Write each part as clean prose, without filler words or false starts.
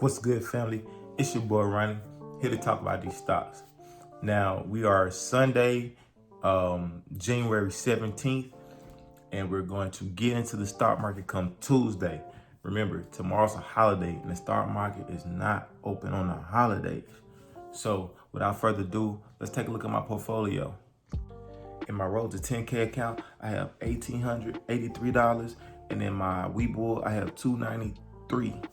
What's good, family? It's your boy Ronnie, here to talk about these stocks. Now, we are Sunday, January 17th, and we're going to get into the stock market come Tuesday. Remember, tomorrow's a holiday, and the stock market is not open on the holidays. So, without further ado, let's take a look at my portfolio. In my Road to 10K account, I have $1,883, and in my Webull, I have $293.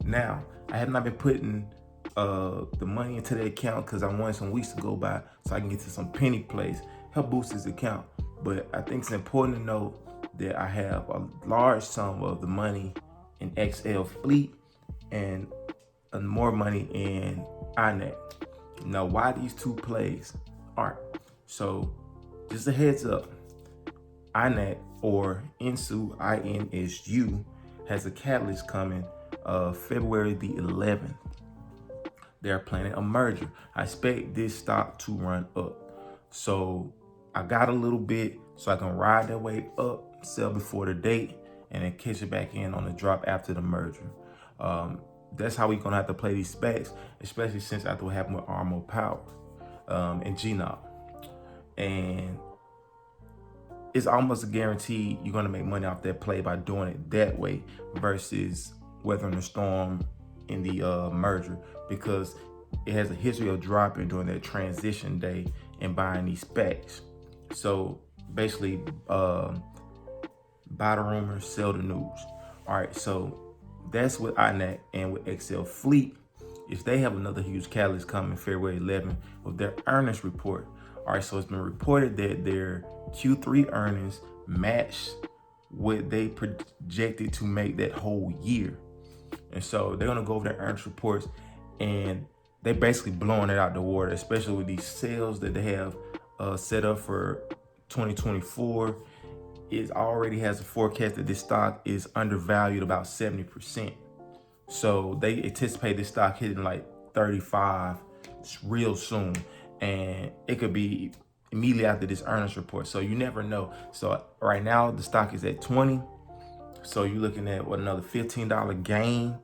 Now, I have not been putting the money into the account because I wanted some weeks to go by so I can get to some penny plays, help boost this account. But I think it's important to note that I have a large sum of the money in XL Fleet and more money in INAQ. Now, why these two plays? All right, so just a heads up, INAQ or INSU, INSU, has a catalyst coming February the 11th. They're planning a merger. I expect this stock to run up. So I got a little bit so I can ride that way up, sell before the date, and then catch it back in on the drop after the merger. That's how we're gonna have to play these specs, especially since after what happened with Armo Power and GNOG. And it's almost a guarantee you're gonna make money off that play by doing it that way versus weathering the storm in the merger, because it has a history of dropping during that transition day and buying these specs. So basically, buy the rumors, sell the news. All right, so that's with INAQ and with XL Fleet. If they have another huge catalyst coming February 11th with their earnings report. All right, so it's been reported that their Q3 earnings match what they projected to make that whole year. And so they're gonna go over their earnings reports, and they basically blowing it out the water, especially with these sales that they have set up for 2024. It already has a forecast that this stock is undervalued about 70%. So they anticipate this stock hitting like 35 real soon, and it could be immediately after this earnings report. So you never know. So right now the stock is at 20. So you're looking at another $15 gain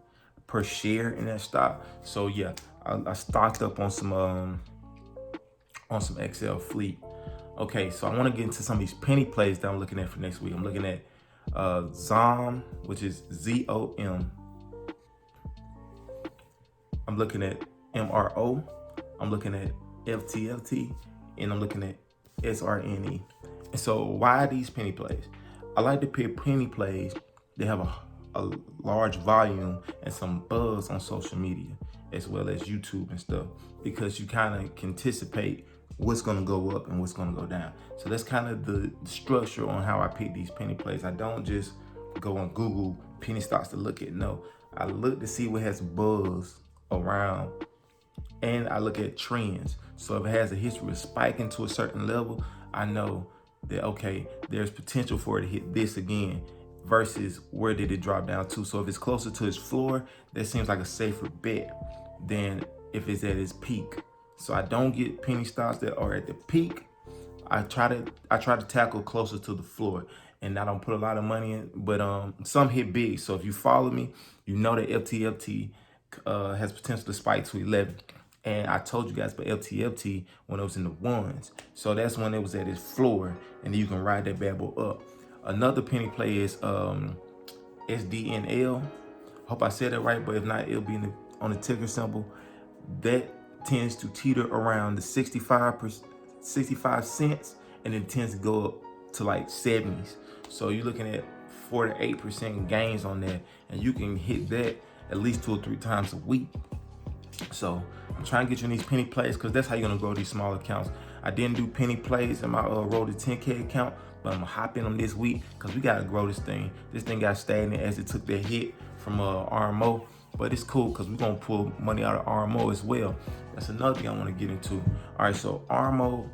per share in that stock. So yeah, I stocked up on some XL Fleet. Okay, so I want to get into some of these penny plays that I'm looking at for next week. I'm looking at ZOM, which is ZOM. I'm looking at MRO. I'm looking at FTFT, and I'm looking at SRNE. And so why these penny plays? I like to pick penny plays that have a large volume and some buzz on social media, as well as YouTube and stuff, because you kind of can anticipate what's going to go up and what's going to go down. So that's kind of the structure on how I pick these penny plays. I don't just go and Google penny stocks to look at. No, I look to see what has buzz around, and I look at trends. So if it has a history of spiking to a certain level, I know that, okay, there's potential for it to hit this again versus where did it drop down to. So if it's closer to its floor, that seems like a safer bet than if it's at its peak. So I don't get penny stocks that are at the peak. I try to tackle closer to the floor, and I don't put a lot of money in, but some hit big. So if you follow me, you know that FTFT has potential to spike to 11. And I told you guys about FTFT when it was in the ones. So that's when it was at its floor, and then you can ride that bad boy up. Another penny play is SDNL. Hope I said it right, but if not, it'll be on the ticker symbol. That tends to teeter around the 65 cents, and it tends to go up to like 70s. So you're looking at 4 to 8% gains on that, and you can hit that at least 2 or 3 times a week. So I'm trying to get you in these penny plays because that's how you're gonna grow these small accounts. I didn't do penny plays in my Road to 10K account, but I'm gonna hop in them this week because we gotta grow this thing. This thing got stagnant as it took that hit from RMO, but it's cool because we're gonna pull money out of RMO as well. That's another thing I want to get into. All right, so RMO,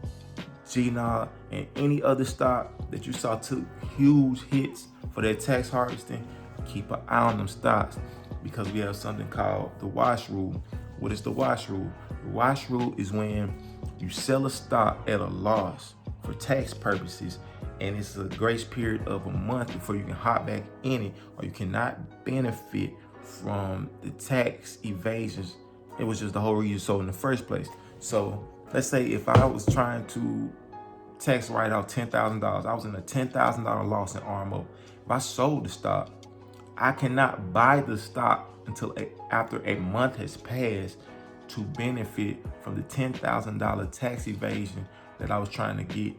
GNOG, and any other stock that you saw took huge hits for their tax harvesting, keep an eye on them stocks, because we have something called the wash rule. What is the wash rule? The wash rule is when you sell a stock at a loss for tax purposes, and it's a grace period of a month before you can hop back in it, or you cannot benefit from the tax evasions. It was just the whole reason you sold in the first place. So let's say if I was trying to tax write out $10,000, I was in a $10,000 loss in RMO. If I sold the stock, I cannot buy the stock until after a month has passed to benefit from the $10,000 tax evasion that I was trying to get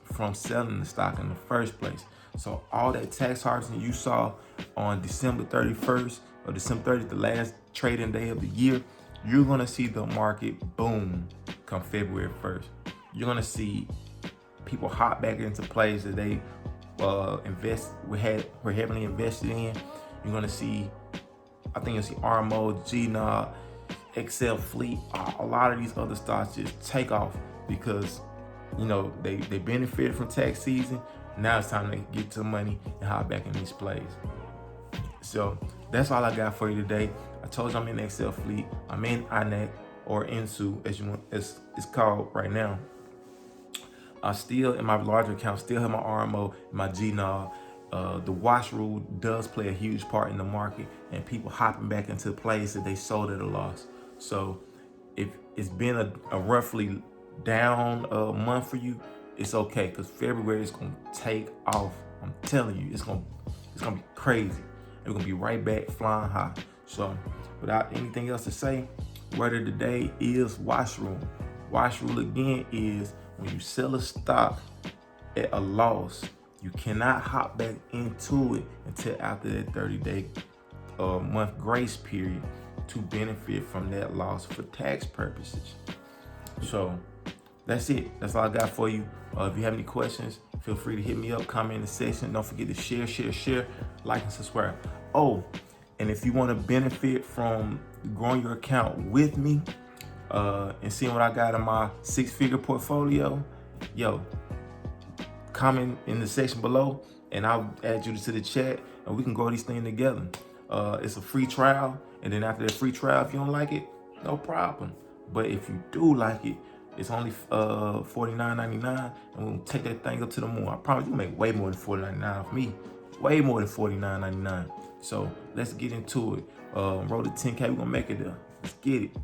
from selling the stock in the first place. So all that tax harvesting you saw on December 31st or December 30th, the last trading day of the year, you're gonna see the market boom come February 1st. You're gonna see people hop back into plays that they were heavily invested in. You're gonna see, I think you'll see RMO, GNOG, Excel Fleet, a lot of these other stocks just take off because they benefited from tax season. Now it's time to get to money and hop back in these plays. So that's all I got for you today. I told you I'm in Excel Fleet. I'm in INAQ or INSU as it's called right now. I still, in my larger account, still have my RMO, my GNOG. The wash rule does play a huge part in the market and people hopping back into plays that they sold at a loss. So if it's been a roughly down month for you, it's okay, because February is gonna take off. I'm telling you, it's gonna be crazy. We're gonna be right back flying high. So without anything else to say, word of the day is wash rule. Wash rule again is when you sell a stock at a loss, you cannot hop back into it until after that 30-day month grace period to benefit from that loss for tax purposes. So that's it. That's all I got for you. If you have any questions, feel free to hit me up, comment in the section. Don't forget to share, like, and subscribe. Oh, and if you want to benefit from growing your account with me and seeing what I got in my 6-figure portfolio, comment in the section below and I'll add you to the chat and we can grow these things together. It's a free trial, and then after that free trial, if you don't like it, no problem. But if you do like it, it's only $49.99, and we'll take that thing up to the moon. I promise you make way more than $49.99 off me. Way more than $49.99. So let's get into it. Roll to 10K, we're gonna make it there. Let's get it.